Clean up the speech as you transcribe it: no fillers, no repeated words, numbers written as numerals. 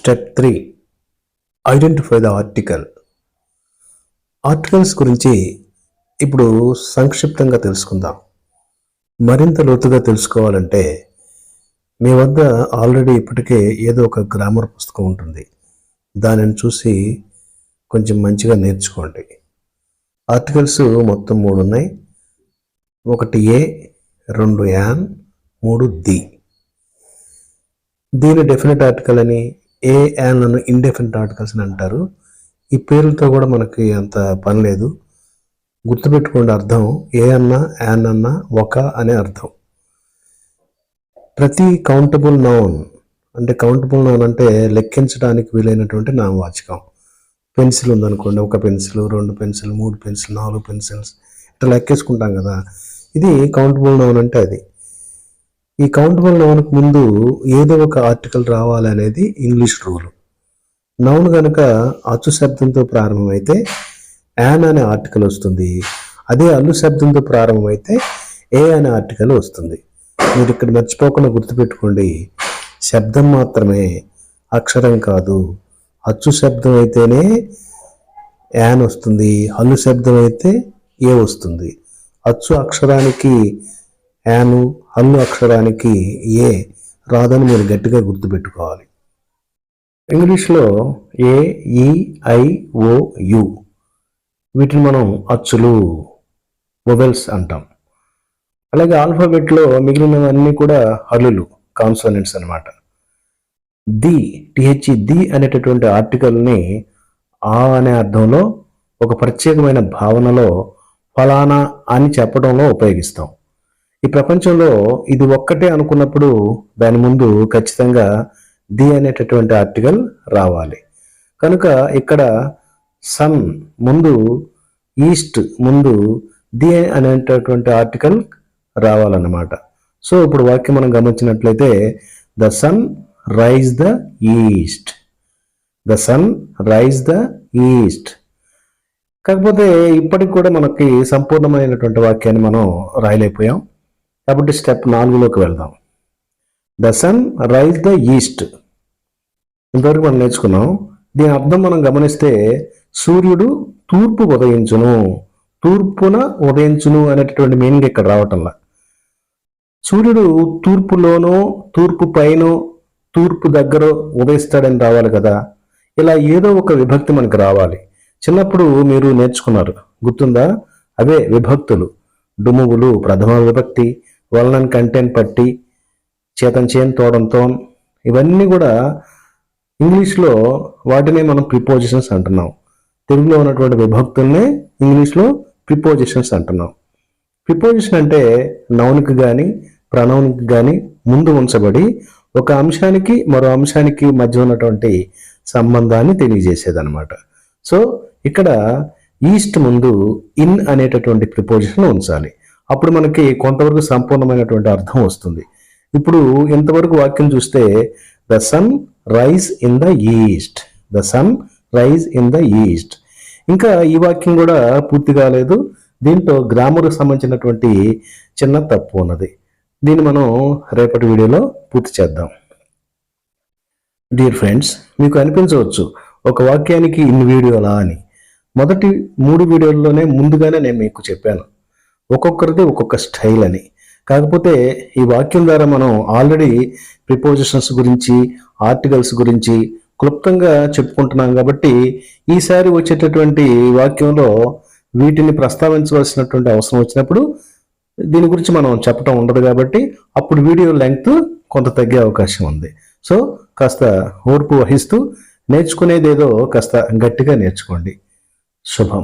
Step 3, identify the article. Articles గురించి ఇప్పుడు సంక్షిప్తంగా తెలుసుకుందాం. మరింత లోతుగా తెలుసుకోవాలంటే మీ వద్ద ఆల్రెడీ ఇప్పటికే ఏదో ఒక గ్రామర్ పుస్తకం ఉంటుంది. దానిని చూసి కొంచెం మంచిగా నేర్చుకోండి. ఆర్టికల్స్ మొత్తం 3 ఉన్నాయి. 1 ఏ, 2 యాన్, 3 ది. దీని డెఫినెట్ ఆర్టికల్ అని, ఏ యాన్ లను ఇండెఫినెట్ ఆర్టికల్స్ అని అంటారు. ఈ పేర్లతో కూడా మనకి అంత పని లేదు. గుర్తుపెట్టుకోండి అర్థం. ఏ అన్నా యాన్ అన్నా ఒక అనే అర్థం. ప్రతి కౌంటబుల్ నౌన్ అంటే లెక్కించడానికి వీలైనటువంటి నామవాచకం. పెన్సిల్ ఉందనుకోండి, 1 పెన్సిల్, 2 పెన్సిల్, 3 పెన్సిల్, 4 పెన్సిల్స్ ఇట్లా లెక్కేసుకుంటాం కదా. ఇది కౌంటబుల్ నౌన్ అంటే అది. ఈ కౌంటబుల్ నౌన్కు ముందు ఏదో ఒక ఆర్టికల్ రావాలి అనేది ఇంగ్లీష్ రూల్. నౌన్ కనుక అచ్చు శబ్దంతో ప్రారంభమైతే యాన్ అనే ఆర్టికల్ వస్తుంది. అదే అల్లు శబ్దంతో ప్రారంభమైతే ఏ అనే ఆర్టికల్ వస్తుంది. మీరు ఇక్కడ మర్చిపోకుండా గుర్తుపెట్టుకోండి, శబ్దం మాత్రమే, అక్షరం కాదు. అచ్చు శబ్దం అయితేనే యాన్ వస్తుంది, హల్లు శబ్దం అయితే ఏ వస్తుంది. అచ్చు అక్షరానికి యాను, హల్లు అక్షరానికి ఏ రాదని మీరు గట్టిగా గుర్తుపెట్టుకోవాలి. ఇంగ్లీష్లో ఏ, ఈ, ఐ, ఓ, యు వీటిని మనం అచ్చులు, వొవెల్స్ అంటాం. అలాగే ఆల్ఫాబెట్లో మిగిలినవన్నీ కూడా హల్లులు, కాన్సోనెంట్స్ అన్నమాట. ది అనేటటువంటి ఆర్టికల్ని ఆ అనే అర్థంలో, ఒక ప్రత్యేకమైన భావనలో, ఫలానా అని చెప్పడంలో ఉపయోగిస్తాం. ఈ ప్రపంచంలో ఇది ఒక్కటే అనుకున్నప్పుడు దాని ముందు ఖచ్చితంగా ది అనేటటువంటి ఆర్టికల్ రావాలి. కనుక ఇక్కడ సన్ ముందు, ఈస్ట్ ముందు ది అనేటటువంటి ఆర్టికల్ రావాలన్నమాట. సో ఇప్పుడు వాక్యం మనం గమనించినట్లయితే the sun rise the east, the sun rise the east. కాకపోతే ఇప్పటికి కూడా మనకి సంపూర్ణమైనటువంటి వాక్యాన్ని మనం రాయలేకపోయాం. కాబట్టి స్టెప్ 4లోకి వెళ్దాం. The sun rise the east ఇంతవరకు మనం నేర్చుకున్నాం. దీని అర్థం మనం గమనిస్తే సూర్యుడు తూర్పు ఉదయించును, తూర్పున ఉదయించును అనేటటువంటి మీనింగ్ ఇక్కడ రావటంలా. సూర్యుడు తూర్పులోనో, తూర్పు పైనో, తూర్పు దగ్గర ఉదయిస్తాడని రావాలి కదా. ఇలా ఏదో ఒక విభక్తి మనకు రావాలి. చిన్నప్పుడు మీరు నేర్చుకున్నారు, గుర్తుందా? అవే విభక్తులు. డుమువులు ప్రథమ విభక్తి, వలనన్ కంటెన్ పట్టి, చేతన్ చేన్ తోడంతో, ఇవన్నీ కూడా ఇంగ్లీష్లో వాటినే మనం ప్రిపోజిషన్స్ అంటున్నాం. తెలుగులో ఉన్నటువంటి విభక్తుల్నే ఇంగ్లీష్లో ప్రిపోజిషన్స్ అంటున్నాం. ప్రిపోజిషన్ అంటే నౌన్కి కానీ ప్రనౌన్కి కానీ ముందు ఉంచబడి ఒక అంశానికి మరో అంశానికి మధ్య ఉన్నటువంటి సంబంధాన్ని తెలియజేసేదన్నమాట. సో ఇక్కడ ఈస్ట్ ముందు ఇన్ అనేటటువంటి ప్రిపోజిషన్ ఉంచాలి. అప్పుడు మనకి కొంతవరకు సంపూర్ణమైనటువంటి అర్థం వస్తుంది. ఇప్పుడు ఇంతవరకు వాక్యం చూస్తే the sun rise in the east, the sun rise in the east. ఇంకా ఈ వాక్యం కూడా పూర్తి కాలేదు. దీంట్లో గ్రామర్కి సంబంధించినటువంటి చిన్న తప్పు ఉన్నది. దీన్ని మనం రేపటి వీడియోలో పూర్తి చేద్దాం. డియర్ ఫ్రెండ్స్, మీకు అనిపించవచ్చు ఒక వాక్యానికి ఇన్ని వీడియోలా అని. మొదటి 3 వీడియోల్లోనే ముందుగానే నేను మీకు చెప్పాను, ఒక్కొక్కరిది ఒక్కొక్క స్టైల్ అని. కాకపోతే ఈ వాక్యం ద్వారా మనం ఆల్రెడీ ప్రిపోజిషన్స్ గురించి, ఆర్టికల్స్ గురించి క్లుప్తంగా చెప్పుకుంటున్నాం. కాబట్టి ఈసారి వచ్చేటటువంటి వాక్యంలో వీటిని ప్రస్తావించవలసినటువంటి అవసరం వచ్చినప్పుడు దీని గురించి మనం చెప్పడం ఉండదు. కాబట్టి అప్పుడు వీడియో లెంగ్త్ కొంత తగ్గే అవకాశం ఉంది. సో కాస్త ఓర్పు వహిస్తూ నేర్చుకునేదేదో కాస్త గట్టిగా నేర్చుకోండి. శుభం.